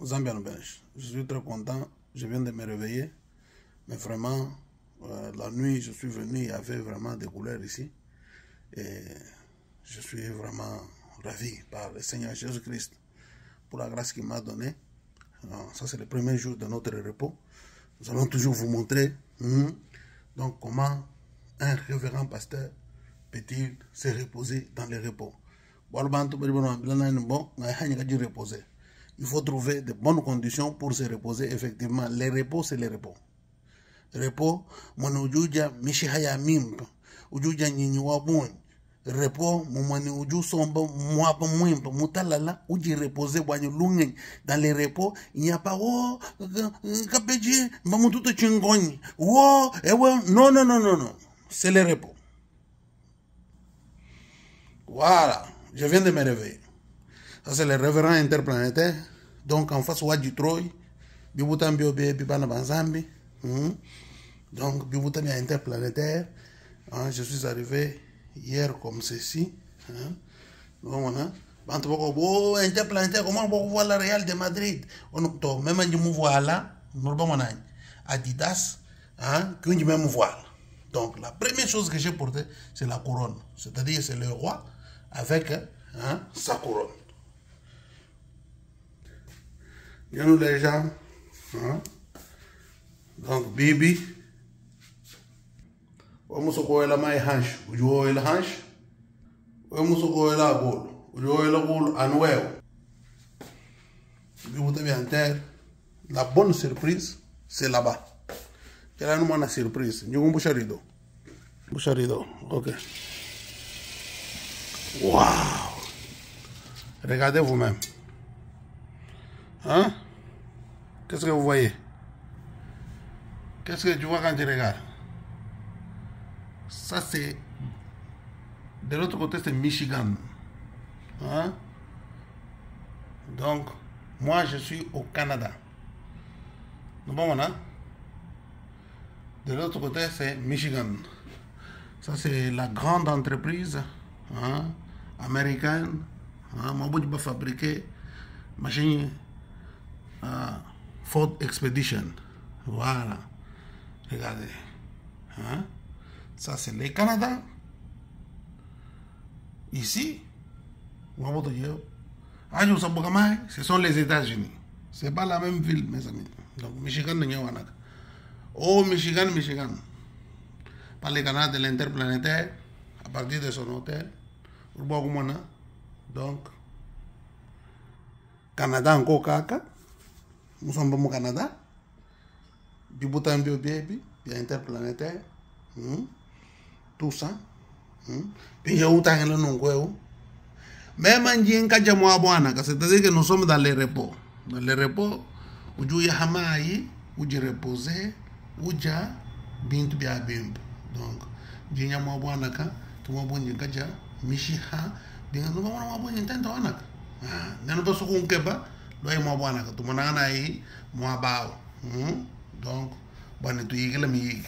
Zambian Bench. Je suis très content, je viens de me réveiller, mais vraiment, la nuit, je suis venu, il y avait vraiment des couleurs ici, et je suis vraiment ravi par le Seigneur Jésus-Christ pour la grâce qu'il m'a donnée. Ça, c'est le premier jour de notre repos. Nous allons toujours vous montrer donc comment un révérend pasteur peut-il se reposer dans le repos. Il faut trouver de bonnes conditions pour se reposer. Effectivement, le repos, c'est le repos. Repos, mon ujuja mishihaya mimp, ujuja nyinyi wabun. Repos, mon uju somba mwapa mwimpa, mutalala, uji reposer wanyu lungen. Dans le repos, il n'y a pas, oh, kapeji, mamututo chingoni, oh, non, non, non, non, non. C'est le repos. Voilà, je viens de me réveiller. Ça, c'est le révérend interplanétaire. Donc, en face, Wadji Troy, Biboutan Biobé, Bibana Banzambi. Donc, Biboutan interplanétaire. Je suis arrivé hier comme ceci. Donc, on a interplanétaire, comment on voit la Real de Madrid? Même si on voit là, nous avons Adidas, qu'on même voile. Donc, la première chose que j'ai portée, c'est la couronne. C'est-à-dire, c'est le roi avec sa couronne. Bien nous les gens. Donc, Bibi. On se voit la maille hanche. Vous jouez la hanche. On se voit la boule. Vous jouez la boule en oué. Vous avez en terre. La bonne surprise, c'est là-bas. Et là, nous avons une surprise. Nous avons un boucharido. Boucharido, ok. Waouh! Regardez vous-même. Hein? Qu'est-ce que vous voyez? Qu'est-ce que tu vois quand tu regardes? Ça, c'est... De l'autre côté, c'est Michigan. Hein? Donc, moi, je suis au Canada. Nous bon, hein? De l'autre côté, c'est Michigan. Ça, c'est la grande entreprise américaine. Moi, je vais fabriquer machine Ford Expedition. Voilà. Regardez. Ça, c'est le Canada. Ici, ce sont les États-Unis. Ce n'est pas la même ville, mes amis. Donc, Michigan, oh, Michigan, Michigan. Par le canal de l'interplanétaire, à partir de son hôtel. Donc, Canada encore caca. Nous sommes au Canada. Du bouton bio baby, puis interplanétaire. Tout ça. Puis j'ai eu tant de nom. Même en disant que c'est-à-dire que nous sommes dans le repos. Dans le repos, où il y a hamaï, où il reposer, où il y a bintu bia bimb. Donc, j'ai un mois bon naka, tout le monde dit Mishiha, bien nous avons bon intento naka. Nous pas sur un keba, l'oeil mois bon naka, tout le monde a eu mois bao. Donc, bon tu y que le miig.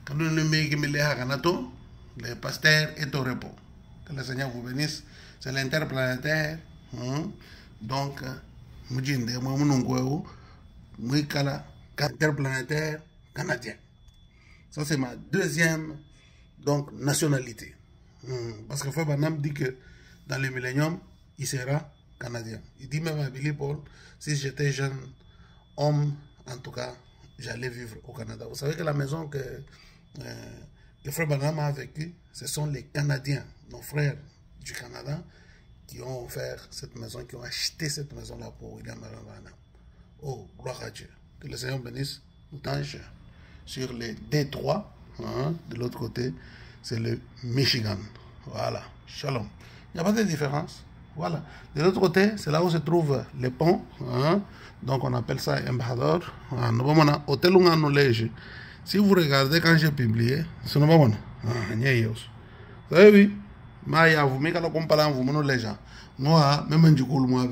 Quand nous le miig me leha kanato, le pasteur est au repos. Que le Seigneur vous bénisse. C'est l'interplanétaire. Donc, mujinde moi munungo, muikala interplanétaire canadien. Ça, c'est ma deuxième donc, nationalité. Parce que Frère Branham dit que dans le millénium, il sera canadien. Il dit même à Billy Paul, si j'étais jeune homme, en tout cas, j'allais vivre au Canada. Vous savez que la maison que Frère Branham a vécue, ce sont les Canadiens, nos frères du Canada, qui ont offert cette maison, qui ont acheté cette maison-là pour William Branham. Oh, gloire à Dieu. Que le Seigneur bénisse nous tange. Sur les Détroits, de l'autre côté, c'est le Michigan. Voilà, shalom. Il n'y a pas de différence. Voilà. De l'autre côté, c'est là où se trouve le pont. Donc, on appelle ça Embajador. Nous avons un hôtel où on lège. Si vous regardez quand j'ai publié, c'est nous avons vous savez, oui. Maya, vous mettez la comparaison, vous menez les gens. Moi, même du coup, moi,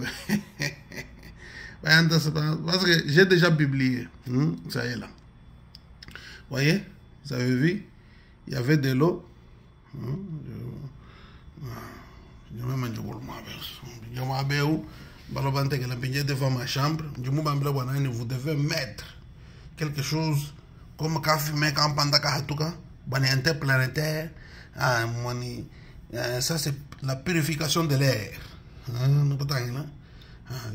parce que j'ai déjà publié. Ça y est là. Voyez, vous avez vu, il y avait de l'eau. balobante que la pignette devant ma chambre, vous devez mettre quelque chose comme café, mais quand pandaka hatuka, bani interplanétaire, ça c'est la purification de l'air.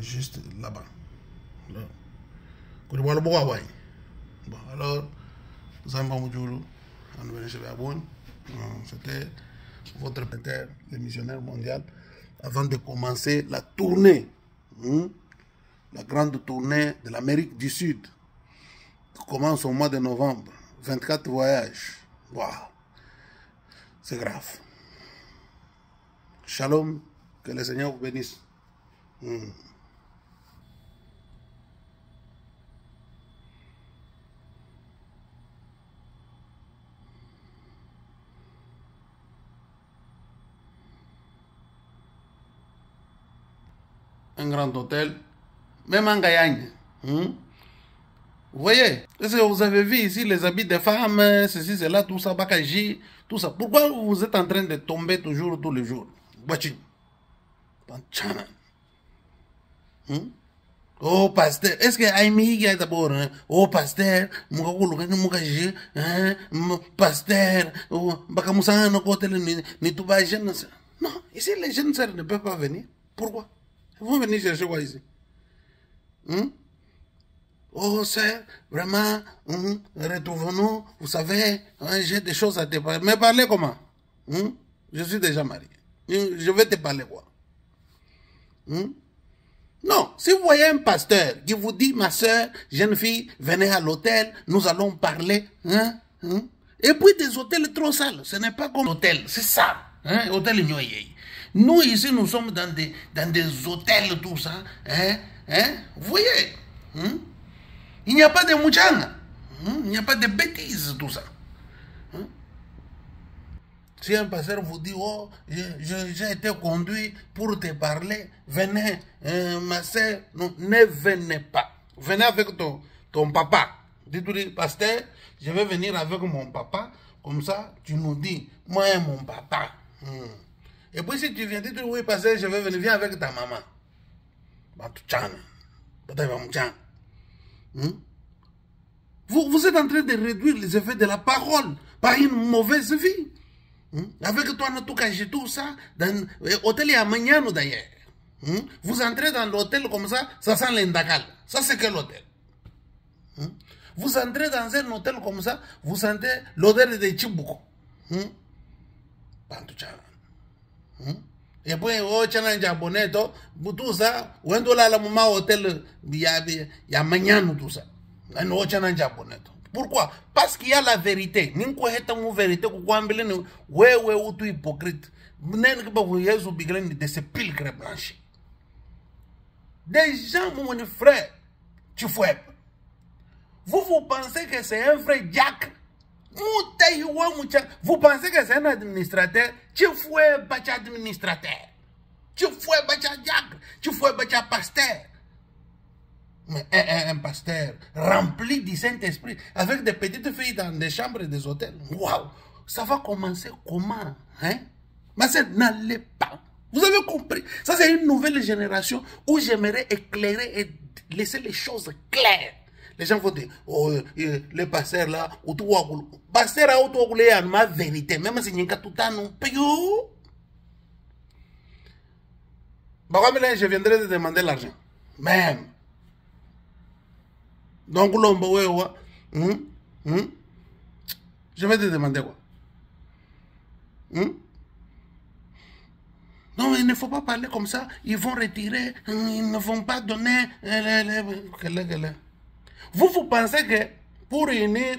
Juste là-bas. Bon, alors, c'était votre père, le missionnaire mondial, avant de commencer la tournée, la grande tournée de l'Amérique du Sud, qui commence au mois de novembre. 24 voyages. Waouh, c'est grave. Shalom, que le Seigneur vous bénisse. Un grand hôtel, même en Gayagne. Vous voyez, est-ce que vous avez vu ici les habits des femmes, ceci, cela, tout ça, Bakaji, tout ça. Pourquoi vous êtes en train de tomber toujours, tous les jours? Oh, pasteur, est-ce que Aïmi est d'abord, oh, pasteur, pasteur, Bakamoussan, non, ici les jeunes sœurs ne peuvent pas venir. Pourquoi? Ils vont venir chercher quoi ici? Oh, sœur, vraiment, retrouvons-nous, vous savez, j'ai des choses à te parler. Mais parler comment? Je suis déjà marié. Je vais te parler quoi? Non, si vous voyez un pasteur qui vous dit, ma sœur, jeune fille, venez à l'hôtel, nous allons parler. Et puis des hôtels trop sales, ce n'est pas comme l'hôtel, c'est ça. Hôtel Nyoye. Nous ici, nous sommes dans des hôtels, tout ça. Vous voyez? Il n'y a pas de mouchanga. Il n'y a pas de bêtises, tout ça. Si un pasteur vous dit, oh, j'ai été conduit pour te parler, venez, ma soeur, non, ne venez pas. Venez avec ton papa. Dites-lui, pasteur, je vais venir avec mon papa, comme ça, tu nous dis, moi et mon papa. Et puis si tu viens, dis-lui, oui, pasteur, je vais venir, viens avec ta maman. Vous êtes en train de réduire les effets de la parole par une mauvaise vie. Avec toi, tout ça, dans l'hôtel à Magnano d'ailleurs. Vous entrez dans l'hôtel comme ça sent l'indakal. Ça, c'est quel hôtel? Vous entrez dans un hôtel comme ça, vous sentez l'odeur de Chibuko. Et puis, oh, challenge abonné, tout ça, où est la maman hôtel, il y a Magnano, tout ça. Un autre challenge abonné. Pourquoi? Parce qu'il y a la vérité. Nous avons la vérité. Nous avons la hypocrite. Nous avons de ces pilgres blanchis. Des gens, mon frère, tu fais. Vous pensez que c'est un vrai Jack? Vous pensez que c'est un administrateur? Tu fais un administrateur. Tu fais un Jack. Tu fais un pasteur. Mais un pasteur rempli du Saint-Esprit, avec des petites filles dans des chambres et des hôtels. Waouh! Ça va commencer comment? Mais ça n'allait pas. Vous avez compris? Ça, c'est une nouvelle génération où j'aimerais éclairer et laisser les choses claires. Les gens vont dire, oh, le pasteur là, pasteur là, il y a ma vérité. Même si il y a tout le temps, non, je viendrai te demander l'argent. Même. Donc, je vais te demander quoi? Non, il ne faut pas parler comme ça. Ils vont retirer, ils ne vont pas donner. Vous pensez que pour unir,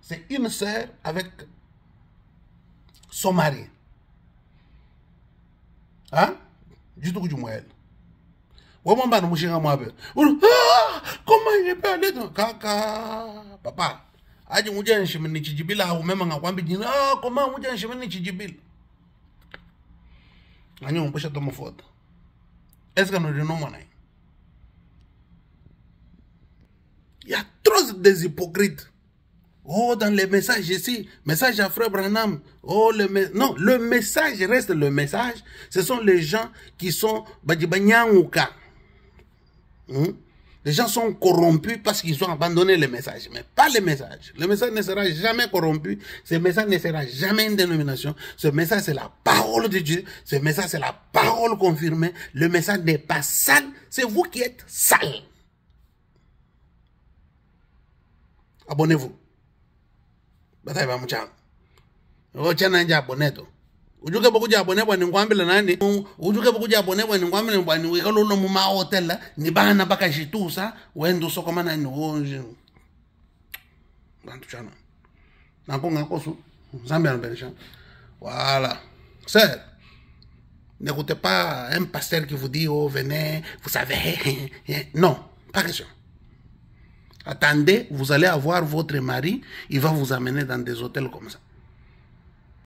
c'est une sœur avec son mari. Comment il peut aller dans Kaka, papa? Aje mouja nshimini chijibila au mema ngakwambi jina comment mouja nshimini chijibila. Anyo mpesha tomo foto. Est-ce que nous renons il y a trop des hypocrites. Oh, dans les messages ici, message à Frère Branham. Oh, non, le message reste le message. Ce sont les gens qui sont badibanyangouka. Les gens sont corrompus parce qu'ils ont abandonné le message, mais pas le message. Le message ne sera jamais corrompu. Ce message ne sera jamais une dénomination. Ce message, c'est la parole de Dieu. Ce message, c'est la parole confirmée. Le message n'est pas sale. C'est vous qui êtes sale. Abonnez-vous. Bataille va moucham. Oh, tiens, un abonné. Ujuke bokuja abone bwa ningwambile nani ujuke bokuja abone bwa ningwambile bwa ni wikalo no mu hotel ni bana baka jitusa wendo sokoma nani wonje bantu chana nango ngakosu Zambia n'belisha voilà c'est n'écoutez pas un pasteur qui vous dit oh venez vous savez non pas question. Attendez, vous allez avoir votre mari, il va vous amener dans des hôtels comme ça.